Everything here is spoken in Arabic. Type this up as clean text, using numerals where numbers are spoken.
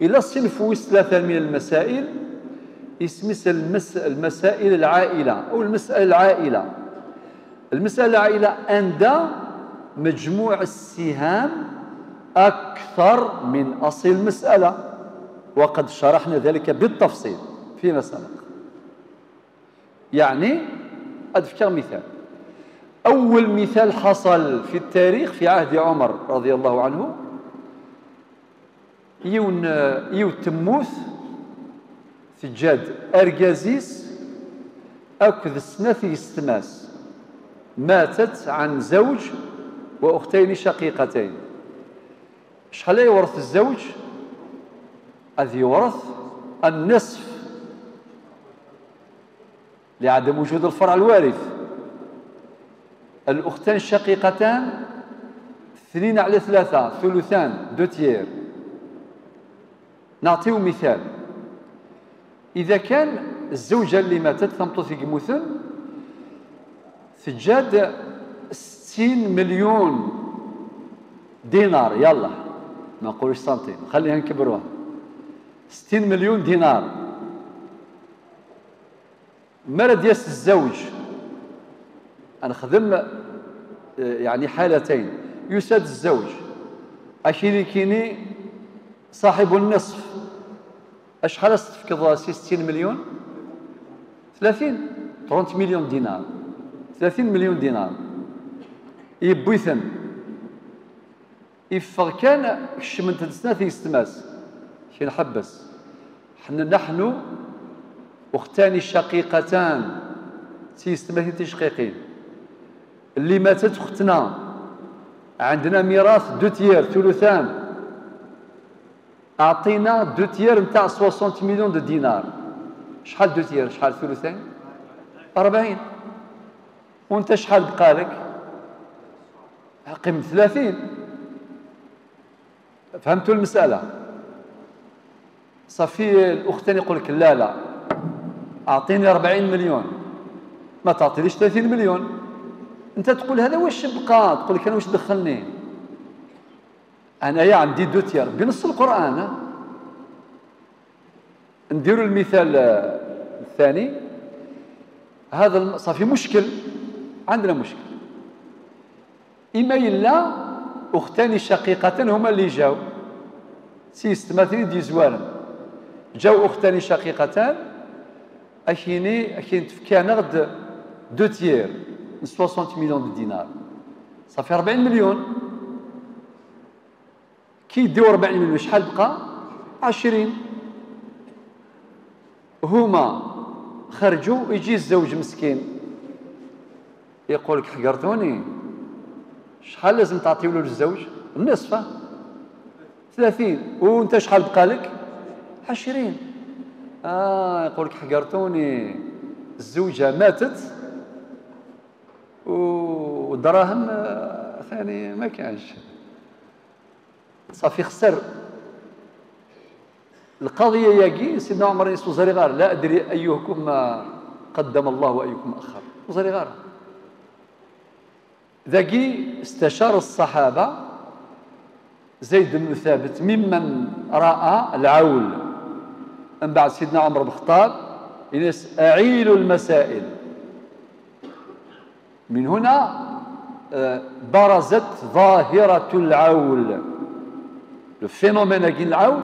إلى صنف ويس ثلاثة من المسائل اسمها المسائل العائلة أو المسألة العائلة. المسألة العائلة عند مجموع السهام أكثر من أصل المسألة، وقد شرحنا ذلك بالتفصيل فيما سبق. يعني أذكر مثال. أول مثال حصل في التاريخ في عهد عمر رضي الله عنه، يو تموث سجاد أرجازيس أكذ سنة استماس، ماتت عن زوج وأختين شقيقتين. شحال يورث الزوج؟ أذ يورث النصف لعدم وجود الفرع الوارث. الأختان الشقيقتان 2/3 ثلثان 2 تيير. نعطيو مثال. إذا كان الزوجة اللي ماتت ثمطوث يموثن سجاد 60 مليون دينار، يلا ما نقولوش سنتيم خليها نكبروها، 60 مليون دينار. مرض ياس الزوج، أنا خدم يعني حالتين. يساد الزوج أكيني كيني صاحب النصف، أشحال استفقد 60 مليون؟ 30 مليون دينار، 30 مليون دينار. يبويثن إفغ كان كشمنت السنة في استماس كي نحبس. نحن أختان شقيقتان تيستماثي تشقيقين، اللي ماتت أختنا عندنا ميراث 2 تيير ثلثان، أعطينا 2 تيير نتاع 60 مليون دو دينار. شحال 2 تيير؟ شحال ثلثين؟ 40. وانت شحال بقالك؟ قيمة 30. فهمتوا المسألة؟ صافي الأختين يقول لك لا لا أعطيني 40 مليون، ما تعطينيش 30 مليون. أنت تقول هذا واش بقى؟ تقول لك أنا واش دخلني؟ أنا عندي 2 تيير بنص القرآن. نديروا المثال الثاني. هذا صافي مشكل، عندنا مشكل. إما إلا أختان شقيقتان هما اللي جاو سيستماثلين دي زوارن، جاو أختان شقيقتان أكين تفكانا غد 2 تيير 60 مليون دينار، صافي 40 مليون. كي يديو 40 مليون شحال بقى؟ 20. هما خرجوا، يجي الزوج مسكين يقول لك حقرتوني، شحال لازم تعطيو له للزوج؟ النصف 30. وانت شحال بقى لك؟ 20. يقول لك حقرتوني، الزوجة ماتت ودراهم ثاني ما كانش، صافي خسر. القضية ياكي سيدنا عمر يسو زريغار، لا أدري أيكم قدم الله وأيكم أخر. زريغار ذاكي استشار الصحابة زيد بن ثابت ممن رأى العول. من بعد سيدنا عمر بن الخطاب ينس أعيلوا المسائل. من هنا برزت ظاهرة العول، الفينومين العول.